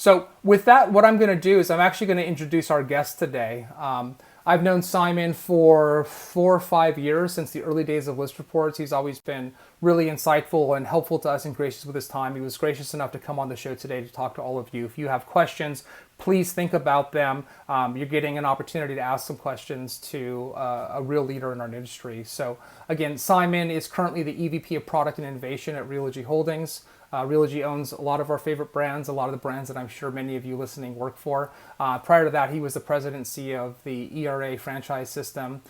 So with that, what I'm going to do is I'm actually going to introduce our guest today. I've known Simon for 4 or 5 years, since the early days of ListRapport. He's always been really insightful and helpful to us and gracious with his time. He was gracious enough to come on the show today to talk to all of you. If you have questions, please think about them. You're getting an opportunity to ask some questions to a real leader in our industry. So again, Simon is currently the EVP of Product and Innovation at Realogy Holdings. Realogy owns a lot of our favorite brands, a lot of the brands that I'm sure many of you listening work for. Prior to that, he was the president and CEO of the ERA franchise system.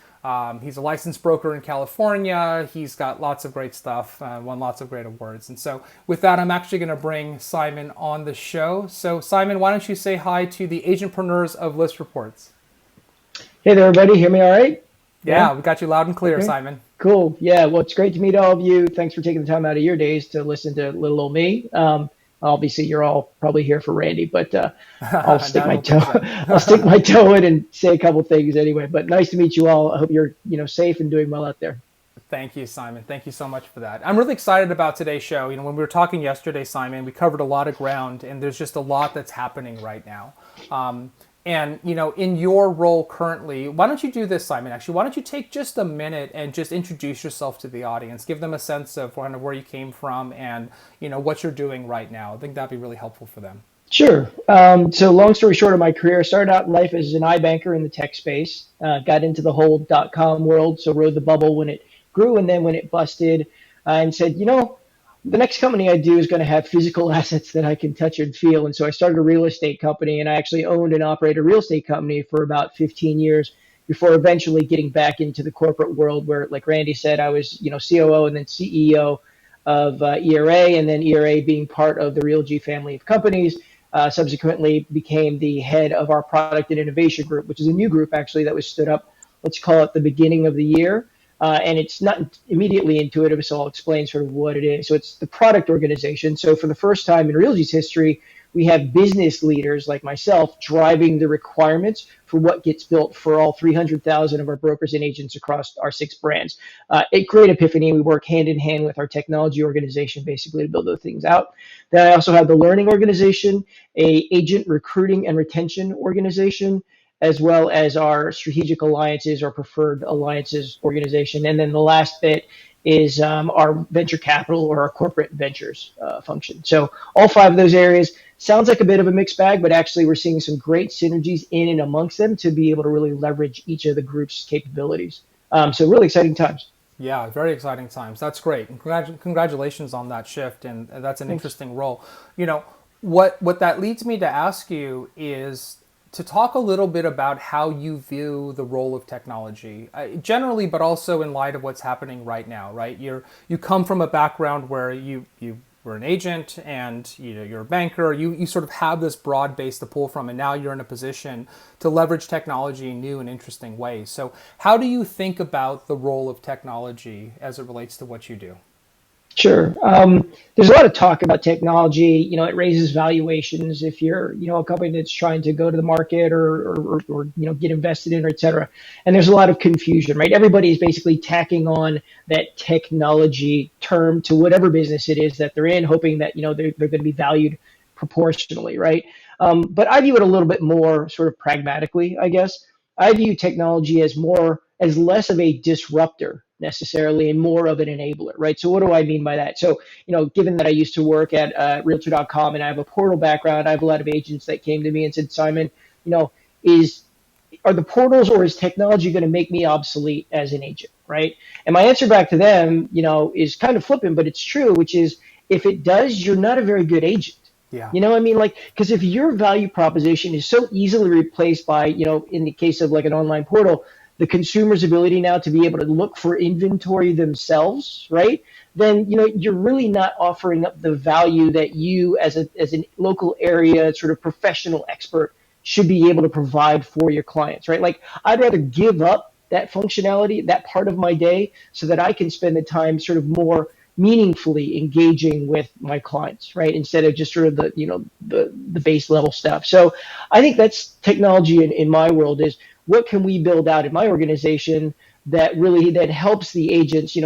He's a licensed broker in California. He's got lots of great stuff, won lots of great awards. And so with that, I'm actually going to bring Simon on the show. So Simon, why don't you say hi to the agentpreneurs of ListRapport? Hey there, everybody. Hear me all right? Yeah, we got you loud and clear, okay. Simon. Cool. Yeah, well, it's great to meet all of you. Thanks for taking the time out of your days to listen to little old me. Obviously, you're all probably here for Randy, but I'll stick my toe. I'll stick my toe in and say a couple things anyway. But nice to meet you all. I hope you're safe and doing well out there. Thank you, Simon. Thank you so much for that. I'm really excited about today's show. When we were talking yesterday, Simon, we covered a lot of ground, and there's just a lot that's happening right now. And, in your role currently, why don't you do this, Simon, actually? Why don't you take just a minute and just introduce yourself to the audience, give them a sense of kind of where you came from and, what you're doing right now. I think that'd be really helpful for them. Sure. So long story short of my career, I started out in life as an iBanker in the tech space, got into the whole .com world, so rode the bubble when it grew, and then when it busted, and said, the next company I do is going to have physical assets that I can touch and feel. And so I started a real estate company, and I actually owned and operated a real estate company for about 15 years before eventually getting back into the corporate world where, like Randy said, I was, COO and then CEO of ERA, and then ERA being part of the Realogy family of companies. Subsequently became the head of our product and innovation group, which is a new group actually that was stood up, let's call it the beginning of the year. And it's not immediately intuitive, so I'll explain sort of what it is. So it's the product organization. So for the first time in Realogy's history, we have business leaders like myself driving the requirements for what gets built for all 300,000 of our brokers and agents across our 6 brands. At Great Epiphany, we work hand in hand with our technology organization basically to build those things out. Then I also have the learning organization, a agent recruiting and retention organization, as well as our strategic alliances or preferred alliances organization. And then the last bit is our venture capital or our corporate ventures function. So all 5 of those areas sounds like a bit of a mixed bag, but actually we're seeing some great synergies in and amongst them to be able to really leverage each of the group's capabilities. So really exciting times. Yeah, very exciting times. That's great. Congratulations on that shift, and that's an interesting role. What that leads me to ask you is to talk a little bit about how you view the role of technology generally, but also in light of what's happening right now, right? You come from a background where you were an agent and you're a banker. You sort of have this broad base to pull from, and now you're in a position to leverage technology in new and interesting ways. So how do you think about the role of technology as it relates to what you do? Sure. There's a lot of talk about technology. It raises valuations if you're, a company that's trying to go to the market or get invested in, or et cetera. And there's a lot of confusion, right? Everybody is basically tacking on that technology term to whatever business it is that they're in, hoping that, they're going to be valued proportionally, right? But I view it a little bit more sort of pragmatically, I guess. I view technology as less of a disruptor necessarily and more of an enabler, right? So what do I mean by that? So, given that I used to work at Realtor.com and I have a portal background, I have a lot of agents that came to me and said, Simon, are the portals or is technology going to make me obsolete as an agent, right? And my answer back to them, is kind of flippant, but it's true, which is if it does, you're not a very good agent. Yeah. Because if your value proposition is so easily replaced by, in the case of like an online portal, the consumer's ability now to be able to look for inventory themselves, right? Then, you're really not offering up the value that you as a local area sort of professional expert should be able to provide for your clients, right? Like I'd rather give up that functionality, that part of my day, so that I can spend the time sort of more meaningfully engaging with my clients, right? Instead of just sort of the base level stuff. So I think that's technology in my world is what can we build out in my organization that helps the agents,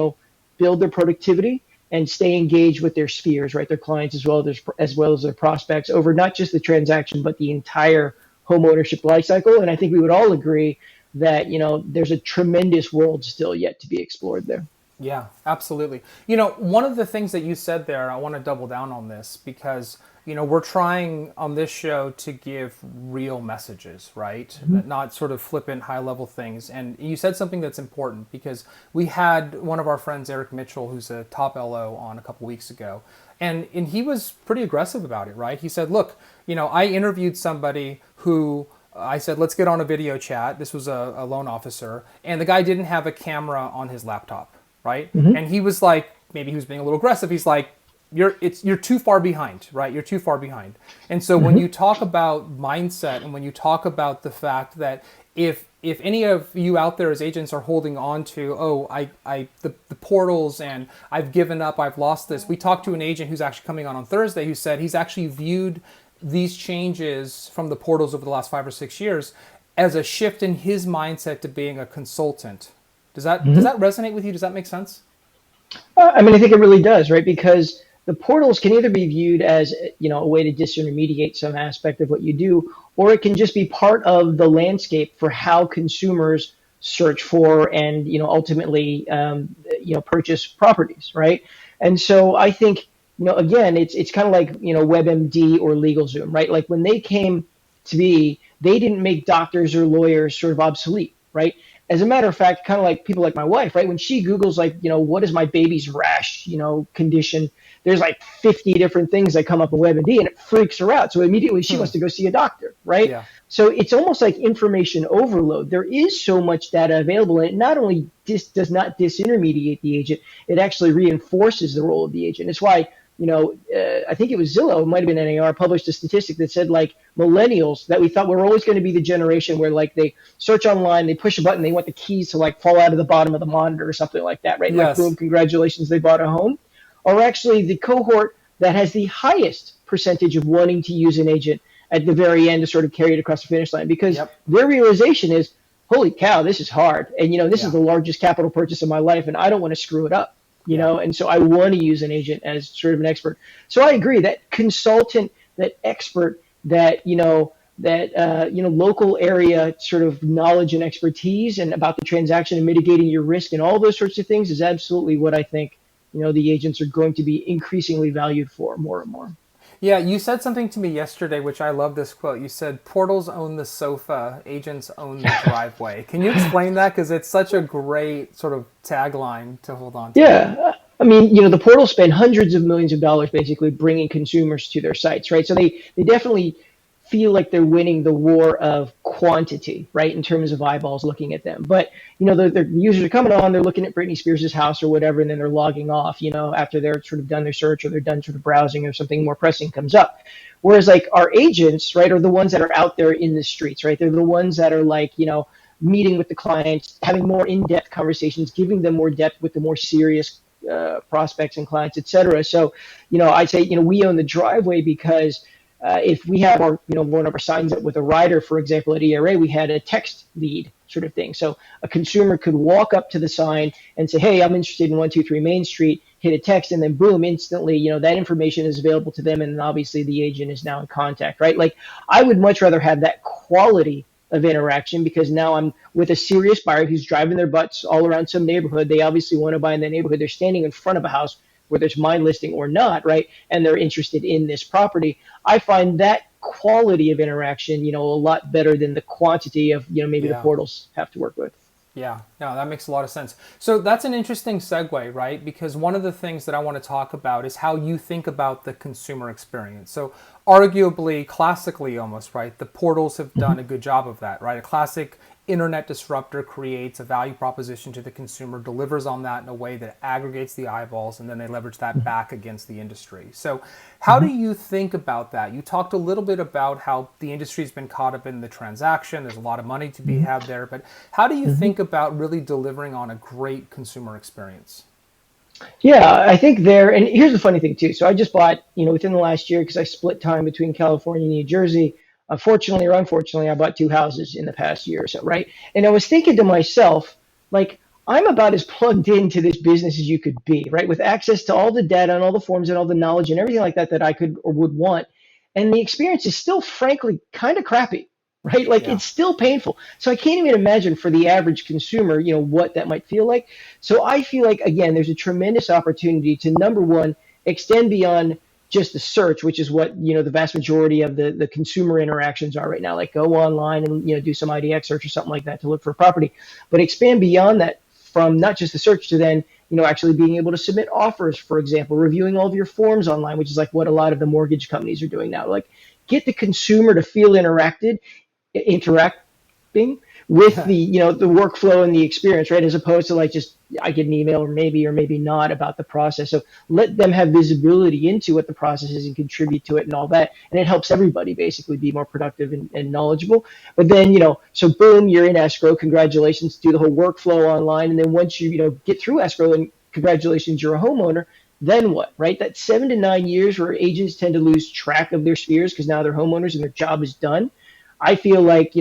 build their productivity and stay engaged with their spheres, right? Their clients as well as their prospects over not just the transaction, but the entire home ownership life cycle. And I think we would all agree that, there's a tremendous world still yet to be explored there. Yeah, absolutely. One of the things that you said there, I want to double down on this because, we're trying on this show to give real messages, right? Not sort of flippant, high level things. And you said something that's important because we had one of our friends, Eric Mitchell, who's a top LO, on a couple weeks ago. And he was pretty aggressive about it, right? He said, look, I interviewed somebody who I said, let's get on a video chat. This was a loan officer. And the guy didn't have a camera on his laptop, right? And he was like, maybe he was being a little aggressive. He's like, you're too far behind, right? You're too far behind. And so when you talk about mindset and when you talk about the fact that if any of you out there as agents are holding on to, the portals and I've given up, I've lost this. We talked to an agent who's actually coming on Thursday who said he's actually viewed these changes from the portals over the last 5 or 6 years as a shift in his mindset to being a consultant. Does that resonate with you? Does that make sense? I think it really does, right? Because the portals can either be viewed as, a way to disintermediate some aspect of what you do, or it can just be part of the landscape for how consumers search for and, ultimately, purchase properties, right? And so I think, again, it's kind of like, WebMD or LegalZoom, right? Like when they came to be, they didn't make doctors or lawyers sort of obsolete, right? As a matter of fact, kind of like people like my wife, right? When she Googles like, what is my baby's rash, condition, there's like 50 different things that come up on WebMD and it freaks her out. So immediately she wants to go see a doctor, right? Yeah. So it's almost like information overload. There is so much data available, and it not only does not disintermediate the agent, it actually reinforces the role of the agent. It's why, I think it was Zillow, it might have been NAR, published a statistic that said like millennials that we thought were always going to be the generation where like they search online, they push a button, they want the keys to like fall out of the bottom of the monitor or something like that, right? Yes. Like boom, congratulations, they bought a home. Are actually the cohort that has the highest percentage of wanting to use an agent at the very end to sort of carry it across the finish line because their realization is, holy cow, this is hard. And, this is the largest capital purchase of my life and I don't want to screw it up, and so I want to use an agent as sort of an expert. So I agree that consultant, that expert, that, local area sort of knowledge and expertise and about the transaction and mitigating your risk and all those sorts of things is absolutely what I think the agents are going to be increasingly valued for more and more. Yeah, you said something to me yesterday, which I love this quote. You said, portals own the sofa, agents own the driveway. Can you explain that? Because it's such a great sort of tagline to hold on to. Yeah. The portals spend hundreds of millions of dollars basically bringing consumers to their sites, right? So they definitely feel like they're winning the war of quantity, right, in terms of eyeballs looking at them. But, the users are coming on, they're looking at Britney Spears' house or whatever, and then they're logging off, after they're sort of done their search or they're done sort of browsing or something more pressing comes up. Whereas, like, our agents, right, are the ones that are out there in the streets, right? They're the ones that are, like, meeting with the clients, having more in-depth conversations, giving them more depth with the more serious prospects and clients, et cetera. So, I'd say, we own the driveway because if we have our, one of our signs up with a rider, for example, at ERA, we had a text lead sort of thing. So a consumer could walk up to the sign and say, hey, I'm interested in 123 Main Street, hit a text, and then boom, instantly, that information is available to them. And then obviously the agent is now in contact, right? Like I would much rather have that quality of interaction because now I'm with a serious buyer who's driving their butts all around some neighborhood. They obviously want to buy in that neighborhood. They're standing in front of a house, whether it's my listing or not, right? And they're interested in this property. I find that quality of interaction, a lot better than the quantity of, maybe the portals have to work with. Yeah, no, that makes a lot of sense. So that's an interesting segue, right? Because one of the things that I want to talk about is how you think about the consumer experience. So arguably, classically almost, right? The portals have done a good job of that, right? A classic internet disruptor creates a value proposition to the consumer, delivers on that in a way that aggregates the eyeballs, and then they leverage that back against the industry. So how do you think about that? You talked a little bit about how the industry's been caught up in the transaction. There's a lot of money to be had there, but how do you think about really delivering on a great consumer experience? Yeah, I think and here's the funny thing too. So I just bought, within the last year, because I split time between California and New Jersey, unfortunately or unfortunately, I bought 2 houses in the past year or so, right? And I was thinking to myself, like, I'm about as plugged into this business as you could be, right? With access to all the data and all the forms and all the knowledge and everything like that I could or would want. And the experience is still, frankly, kind of crappy, right? Like Yeah. it's still painful. So I can't even imagine for the average consumer, what that might feel like. So I feel like, again, there's a tremendous opportunity to, number one, extend beyond just the search, which is what, the vast majority of the consumer interactions are right now. Like go online and, do some IDX search or something like that to look for a property, but expand beyond that from not just the search to then, actually being able to submit offers, for example, reviewing all of your forms online, which is like what a lot of the mortgage companies are doing now. Like get the consumer to feel interacting with the workflow and the experience, right? As opposed to like just I get an email or maybe not about the process. So let them have visibility into what the process is and contribute to it and all that. And it helps everybody basically be more productive and knowledgeable. But then, so boom, you're in escrow. Congratulations, do the whole workflow online. And then once you, get through escrow and congratulations, you're a homeowner. Then what, right? That 7 to 9 years where agents tend to lose track of their spheres because now they're homeowners and their job is done. I feel like,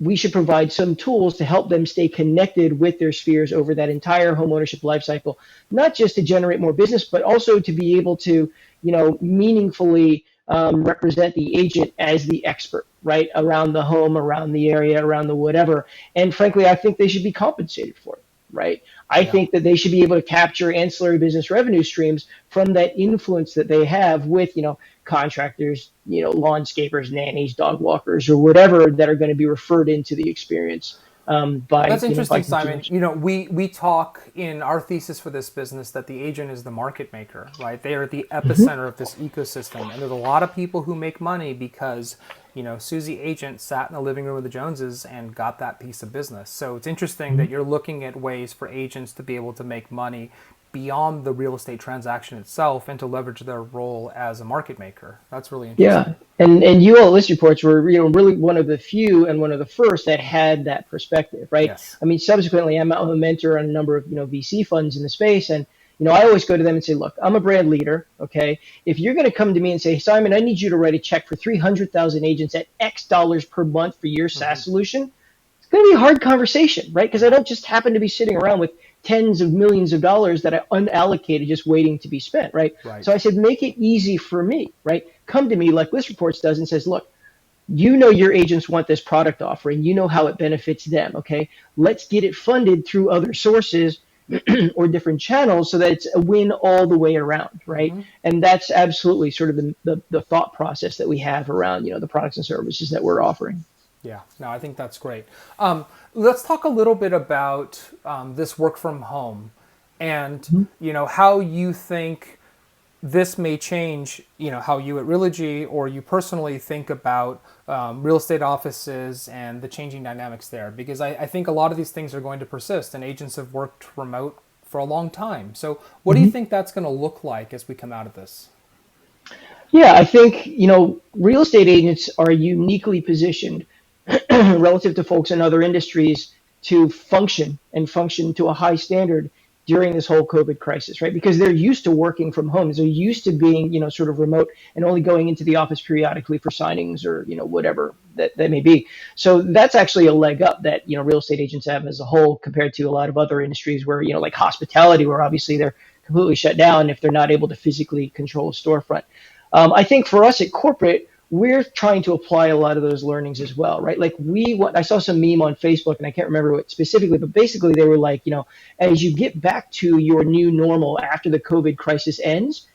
we should provide some tools to help them stay connected with their spheres over that entire homeownership life cycle, not just to generate more business, but also to be able to, meaningfully represent the agent as the expert, right, around the home, around the area, around the whatever. And frankly, I think they should be compensated for it, right? I Yeah. think that they should be able to capture ancillary business revenue streams from that influence that they have with, contractors, landscapers, nannies, dog walkers, or whatever that are going to be referred into the experience by That's by interesting, Simon. consumers. We talk in our thesis for this business that the agent is the market maker, right? They are the Mm-hmm. epicenter of this ecosystem, and there's a lot of people who make money because Susie agent sat in the living room of the Joneses and got that piece of business. So it's interesting that you're looking at ways for agents to be able to make money beyond the real estate transaction itself and to leverage their role as a market maker. That's really Yeah, interesting. and you all ListReports were really one of the few and one of the first that had that perspective, right? Yes. I mean, subsequently, I'm a mentor on a number of VC funds in the space, and I always go to them and say, look, I'm a brand leader, okay? If you're going to come to me and say, Simon, I need you to write a check for 300,000 agents at X dollars per month for your Mm-hmm. SaaS solution, it's going to be a hard conversation, right? Because I don't just happen to be sitting around with tens of millions of dollars that are unallocated just waiting to be spent, right? Right. So I said, make it easy for me, right? Come to me like ListReports does and says, look, your agents want this product offering. You know how it benefits them, okay? Let's get it funded through other sources or different channels so that it's a win all the way around, right? Mm-hmm. And that's absolutely sort of the thought process that we have around, the products and services that we're offering. Yeah, no, I think that's great. Let's talk a little bit about this work from home, and how you think this may change. How you at Realogy or you personally think about real estate offices and the changing dynamics there. Because I think a lot of these things are going to persist, and agents have worked remote for a long time. So, what do you think that's going to look like as we come out of this? Yeah, I think, real estate agents are uniquely positioned relative to folks in other industries to function to a high standard during this whole COVID crisis, right? Because they're used to working from home. They're used to being, sort of remote and only going into the office periodically for signings or, whatever that may be. So that's actually a leg up that, real estate agents have as a whole compared to a lot of other industries where, like hospitality, where obviously they're completely shut down if they're not able to physically control a storefront. I think for us at corporate, we're trying to apply a lot of those learnings as well, right? Like I saw some meme on Facebook and I can't remember what specifically, but basically they were like, as you get back to your new normal after the COVID crisis ends,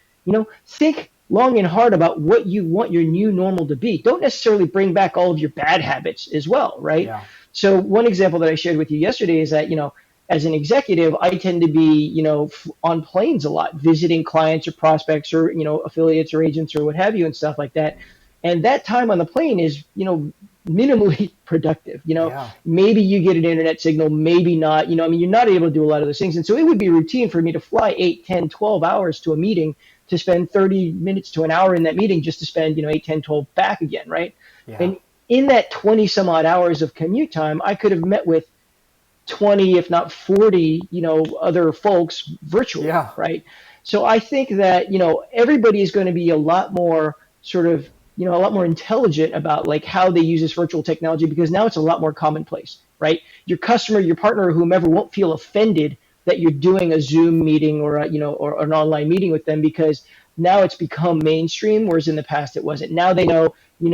think long and hard about what you want your new normal to be. Don't necessarily bring back all of your bad habits as well, right? Yeah. So one example that I shared with you yesterday is that, as an executive, I tend to be, on planes a lot, visiting clients or prospects or, affiliates or agents or what have you and stuff like that. And that time on the plane is, minimally productive. Yeah. Maybe you get an internet signal, maybe not. You're not able to do a lot of those things. And so it would be routine for me to fly 8, 10, 12 hours to a meeting to spend 30 minutes to an hour in that meeting just to spend, 8, 10, 12 back again, right? Yeah. And in that 20 some odd hours of commute time, I could have met with 20, if not 40, other folks virtually, Yeah. right? So I think that, everybody is going to be a lot more sort of a lot more intelligent about like how they use this virtual technology, because now it's a lot more commonplace, right? Your customer, your partner, or whomever won't feel offended that you're doing a Zoom meeting or or an online meeting with them, because now it's become mainstream, whereas in the past it wasn't. Now they know,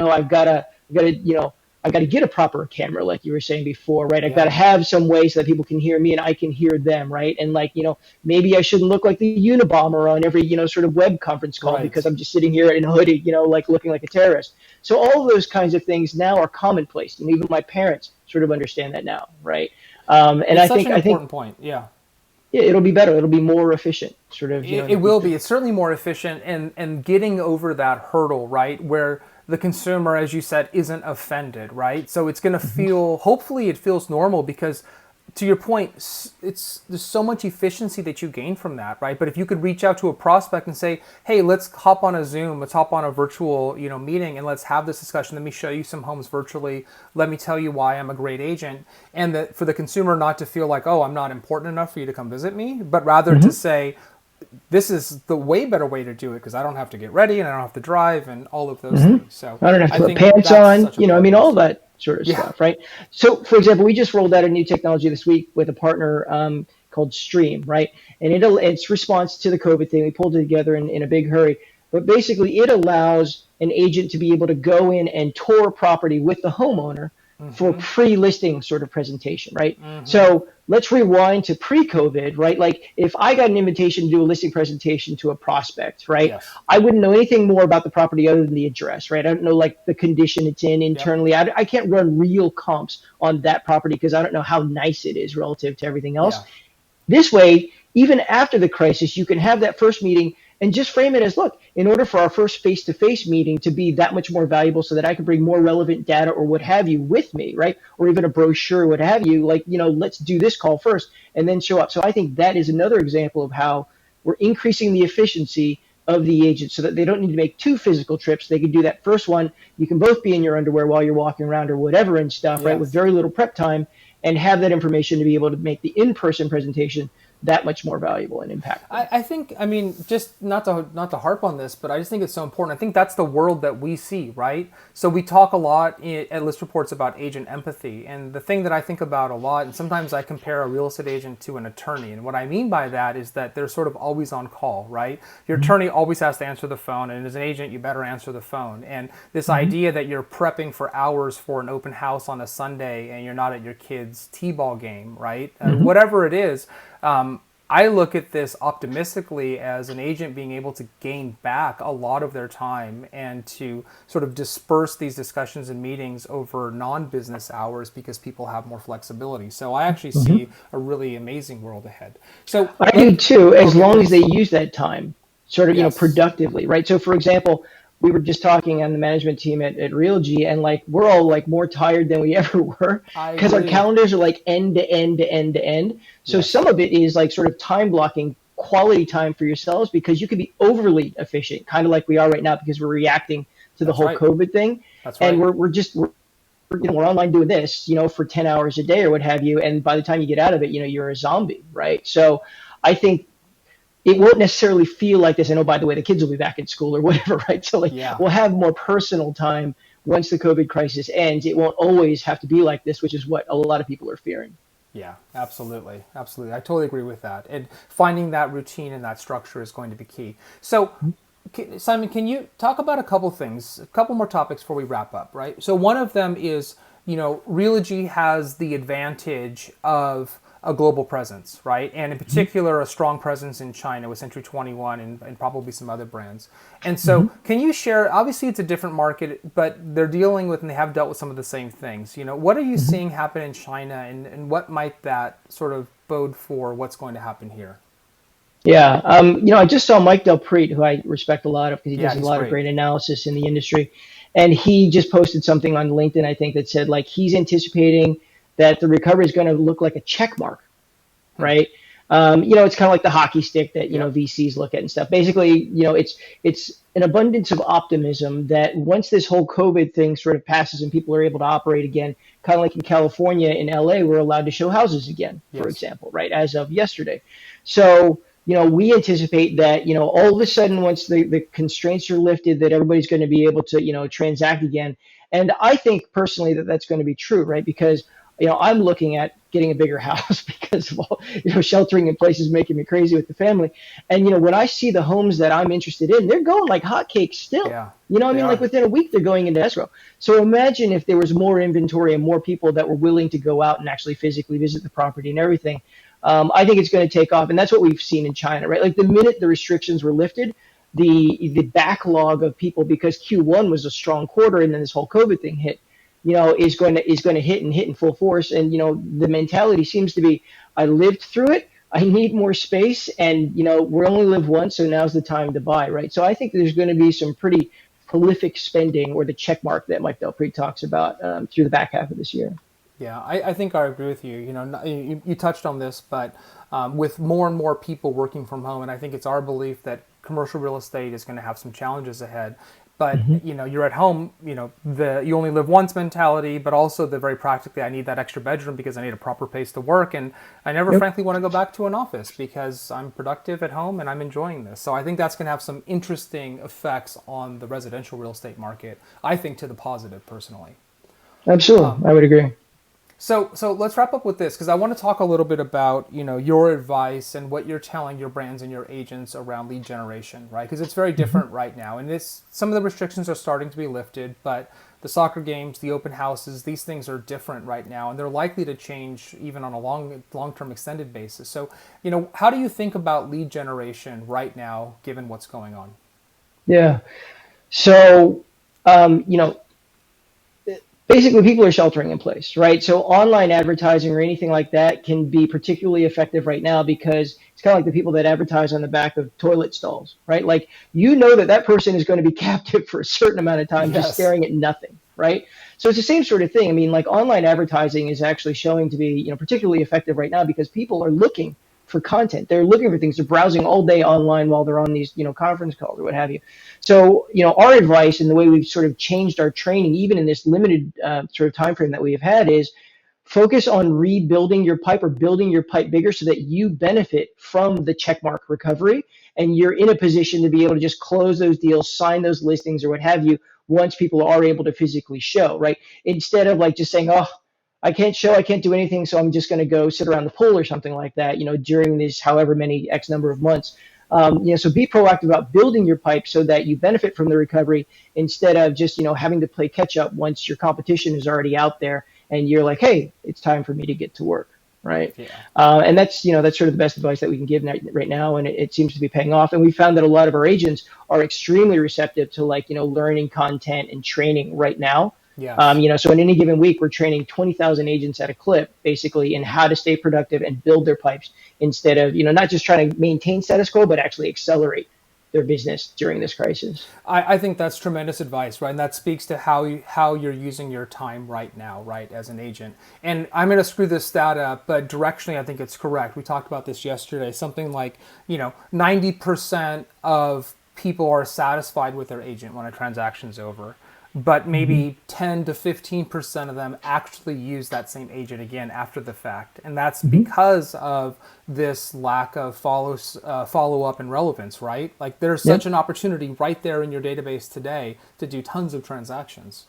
I got to get a proper camera, like you were saying before, right? I've got to have some way so that people can hear me and I can hear them, right? And like, maybe I shouldn't look like the Unabomber on every, sort of web conference call because I'm just sitting here in a hoodie, like looking like a terrorist. So all of those kinds of things now are commonplace, and even my parents sort of understand that now, right? And it's I such an think important point. Yeah. Yeah, it'll be better. It'll be more efficient, sort of. It will be. It's certainly more efficient, and getting over that hurdle, right, where the consumer, as you said, isn't offended, right? So it's going to feel. Hopefully, it feels normal, because, to your point, there's so much efficiency that you gain from that, right? But if you could reach out to a prospect and say, "Hey, let's hop on a Zoom, let's hop on a virtual, meeting, and let's have this discussion. Let me show you some homes virtually. Let me tell you why I'm a great agent," and that for the consumer not to feel like, "Oh, I'm not important enough for you to come visit me," but rather to say, "This is the way better way to do it, because I don't have to get ready and I don't have to drive and all of those things." So I don't have to put think pants that's on, such a all that sort of stuff, right? So, for example, we just rolled out a new technology this week with a partner called Stream, right? And it's response to the COVID thing. We pulled it together in a big hurry. But basically, it allows an agent to be able to go in and tour property with the homeowner for pre-listing sort of presentation, right? So let's rewind to pre-COVID, right? Like if I got an invitation to do a listing presentation to a prospect, right? I wouldn't know anything more about the property other than the address, right? I don't know like the condition it's in internally. I can't run real comps on that property because I don't know how nice it is relative to everything else. This way, even after the crisis, you can have that first meeting and just frame it as, look, in order for our first face-to-face meeting to be that much more valuable so that I can bring more relevant data or what have you with me, right? Or even a brochure, what have you, like, let's do this call first and then show up. So I think that is another example of how we're increasing the efficiency of the agent so that they don't need to make 2 physical trips. They can do that first one. You can both be in your underwear while you're walking around or whatever and stuff, right? With very little prep time, and have that information to be able to make the in-person presentation that much more valuable and impactful. I think, just not to harp on this, but I just think it's so important. I think that's the world that we see, right? So we talk a lot at ListReports about agent empathy, and the thing that I think about a lot, and sometimes I compare a real estate agent to an attorney, and what I mean by that is that they're sort of always on call, right? Your attorney always has to answer the phone, and as an agent, you better answer the phone. And this idea that you're prepping for hours for an open house on a Sunday and you're not at your kid's t-ball game, right? Whatever it is, I look at this optimistically as an agent being able to gain back a lot of their time and to sort of disperse these discussions and meetings over non-business hours because people have more flexibility. So I actually see a really amazing world ahead. So I do too, as long as they use that time sort of, productively, right? So for example, we were just talking on the management team at Realogy, and like we're all like more tired than we ever were because our calendars are like end to end to end to end. So some of it is like sort of time blocking, quality time for yourselves, because you could be overly efficient, kind of like we are right now because we're reacting to the whole COVID thing. And we're online doing this, for 10 hours a day or what have you. And by the time you get out of it, you're a zombie, right? So I think it won't necessarily feel like this. And oh, by the way, the kids will be back in school or whatever, right? So we'll have more personal time once the COVID crisis ends. It won't always have to be like this, which is what a lot of people are fearing. Yeah, absolutely. Absolutely. I totally agree with that. And finding that routine and that structure is going to be key. So, Simon, can you talk about a couple things, a couple more topics before we wrap up, right? So one of them is, Realogy has the advantage of a global presence, right? And in particular, a strong presence in China with Century 21 and probably some other brands. And so can you share, obviously it's a different market, but they're dealing with and they have dealt with some of the same things. What are you seeing happen in China, and what might that sort of bode for what's going to happen here? Yeah. I just saw Mike Del Preet, who I respect a lot of because he does a lot great. of great analysis in the industry. And he just posted something on LinkedIn, I think, that said like he's anticipating that the recovery is going to look like a check mark, right? It's kind of like the hockey stick that, VCs look at and stuff. Basically, it's an abundance of optimism that once this whole COVID thing sort of passes and people are able to operate again, kind of like in California, in LA, we're allowed to show houses again, for example, right? As of yesterday. So we anticipate that, all of a sudden, once the constraints are lifted, that everybody's going to be able to, transact again. And I think personally that that's going to be true, right? Because, I'm looking at getting a bigger house because of all, sheltering in place is making me crazy with the family. And, when I see the homes that I'm interested in, they're going like hotcakes still. Yeah, I they mean, like are. within a week, they're going into escrow. So imagine if there was more inventory and more people that were willing to go out and actually physically visit the property and everything. I think it's going to take off, and that's what we've seen in China, right? Like the minute the restrictions were lifted, the backlog of people, because Q1 was a strong quarter, and then this whole COVID thing hit, is going to hit in full force, and the mentality seems to be, I lived through it. I need more space, and we only live once, so now's the time to buy, right? So I think there's going to be some pretty prolific spending, or the check mark that Mike Delpre talks about, through the back half of this year. Yeah, I think I agree with you. You touched on this, but with more and more people working from home, and I think it's our belief that commercial real estate is going to have some challenges ahead. But Mm-hmm. you're at home. The you only live once mentality, but also the very practically, I need that extra bedroom because I need a proper place to work, and I never, Yep. frankly, want to go back to an office because I'm productive at home and I'm enjoying this. So I think that's going to have some interesting effects on the residential real estate market. I think to the positive, personally. Absolutely, I would agree. So let's wrap up with this because I want to talk a little bit about your advice and what you're telling your brands and your agents around lead generation, right? Because it's very different right now, and some of the restrictions are starting to be lifted, but the soccer games, the open houses, these things are different right now, and they're likely to change even on a long-term extended basis. So how do you think about lead generation right now, given what's going on? Yeah. So, basically people are sheltering in place, right? So online advertising or anything like that can be particularly effective right now because it's kind of like the people that advertise on the back of toilet stalls, right? Like that person is going to be captive for a certain amount of time just Yes. staring at nothing, right? So it's the same sort of thing. I mean, like online advertising is actually showing to be, particularly effective right now because people are looking for content. They're looking for things. They're browsing all day online while they're on these, conference calls or what have you. So, our advice and the way we've sort of changed our training, even in this limited sort of time frame that we have had, is focus on rebuilding your pipe or building your pipe bigger so that you benefit from the checkmark recovery and you're in a position to be able to just close those deals, sign those listings or what have you once people are able to physically show, right? Instead of like just saying, oh, I can't show, I can't do anything, so I'm just going to go sit around the pool or something like that, during these however many X number of months. So be proactive about building your pipe so that you benefit from the recovery instead of just, having to play catch up once your competition is already out there and you're like, hey, it's time for me to get to work, right? Yeah. And that's sort of the best advice that we can give right now, and it seems to be paying off. And we found that a lot of our agents are extremely receptive to learning content and training right now. Yes. So in any given week, we're training 20,000 agents at a clip, basically, in how to stay productive and build their pipes instead of, not just trying to maintain status quo, but actually accelerate their business during this crisis. I think that's tremendous advice, right? And that speaks to how you're using your time right now, right, as an agent. And I'm going to screw this stat up, but directionally, I think it's correct. We talked about this yesterday. Something like 90% of people are satisfied with their agent when a transaction's over, but Mm-hmm. maybe 10 to 15% of them actually use that same agent again after the fact. And that's Mm-hmm. because of this lack of follow up and relevance, right? Like there's such Yep. an opportunity right there in your database today to do tons of transactions.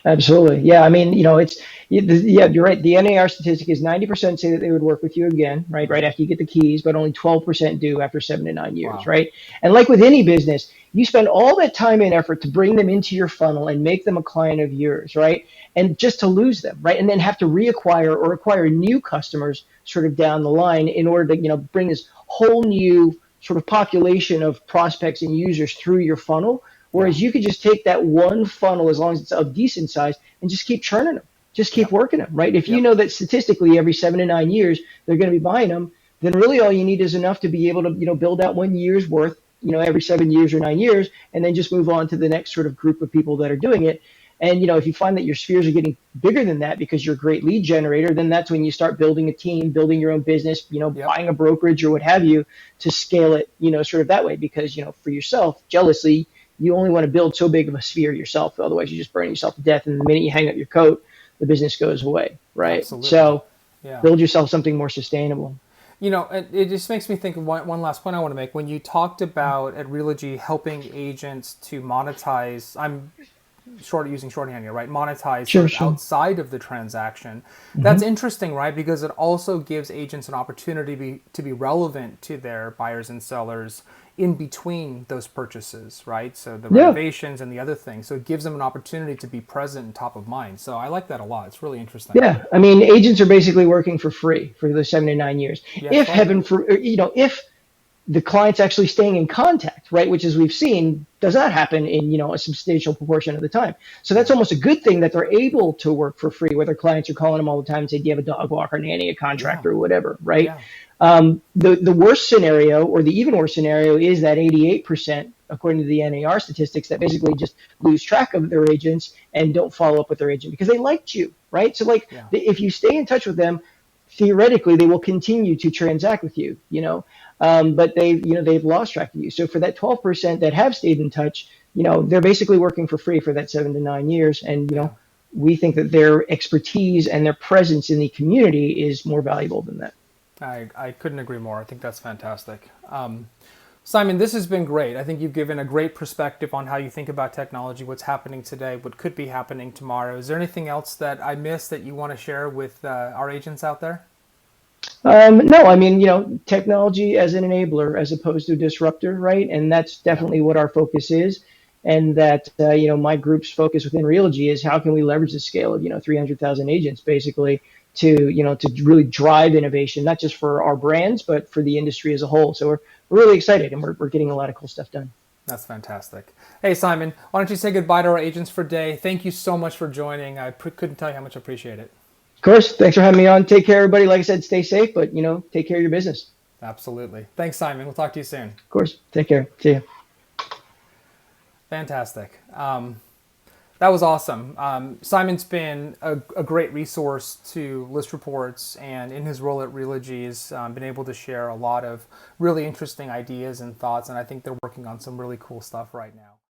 Absolutely. Yeah. I mean, yeah, you're right. The NAR statistic is 90% say that they would work with you again, right after you get the keys, but only 12% do after 7 to 9 years, Wow. right? And like with any business, you spend all that time and effort to bring them into your funnel and make them a client of yours, right? And just to lose them, right? And then have to reacquire or acquire new customers sort of down the line in order to, bring this whole new sort of population of prospects and users through your funnel. Yeah. Whereas you could just take that one funnel, as long as it's of decent size, and just keep churning them, just keep Yep. working them, right? If you Yep. know that statistically every 7 to 9 years they're going to be buying them, then really all you need is enough to be able to, build out 1 year's worth, every 7 years or 9 years, and then just move on to the next sort of group of people that are doing it. And if you find that your spheres are getting bigger than that because you're a great lead generator, then that's when you start building a team, building your own business, Yep. buying a brokerage or what have you to scale it, sort of that way. Because for yourself, jealously, you only want to build so big of a sphere yourself. Otherwise, you're just burning yourself to death. And the minute you hang up your coat, the business goes away, right? Absolutely. So Yeah. build yourself something more sustainable. It just makes me think of one last point I want to make. When you talked about at Realogy helping agents to monetize, I'm using shorthand here, right? Monetize sort Sure, of sure. outside of the transaction. That's Hmm. interesting, right? Because it also gives agents an opportunity to be relevant to their buyers and sellers in between those purchases, right? So the Yeah. renovations and the other things. So it gives them an opportunity to be present and top of mind. So I like that a lot. It's really interesting. Yeah, I mean, agents are basically working for free for the 7 to 9 years. Yeah, If that's right. heaven for if the client's actually staying in contact, right, which as we've seen does not happen in a substantial proportion of the time. So that's Yeah. almost a good thing that they're able to work for free, where their clients are calling them all the time and say, "Do you have a dog walker, nanny, a Yeah. contractor, or whatever?" Right. Yeah. The worst scenario, or the even worse scenario, is that 88%, according to the NAR statistics, that basically just lose track of their agents and don't follow up with their agent because they liked you, right? So like, Yeah. if you stay in touch with them, theoretically they will continue to transact with you, but they've lost track of you. So for that 12% that have stayed in touch, they're basically working for free for that 7 to 9 years, and Yeah. we think that their expertise and their presence in the community is more valuable than that. I couldn't agree more. I think that's fantastic. Simon, this has been great. I think you've given a great perspective on how you think about technology, what's happening today, what could be happening tomorrow. Is there anything else that I missed that you want to share with our agents out there? No, I mean, technology as an enabler as opposed to a disruptor, right? And that's Yeah. definitely what our focus is. And that, my group's focus within Realogy is how can we leverage the scale of, 300,000 agents basically to really drive innovation, not just for our brands, but for the industry as a whole. So we're really excited, and we're getting a lot of cool stuff done. That's fantastic. Hey, Simon, why don't you say goodbye to our agents for today? Thank you so much for joining. I couldn't tell you how much I appreciate it. Of course, thanks for having me on. Take care, everybody. Like I said, stay safe, but, take care of your business. Absolutely. Thanks, Simon. We'll talk to you soon. Of course, take care. See ya. Fantastic. That was awesome. Simon's been a great resource to List Reports, and in his role at Realogy has been able to share a lot of really interesting ideas and thoughts, and I think they're working on some really cool stuff right now.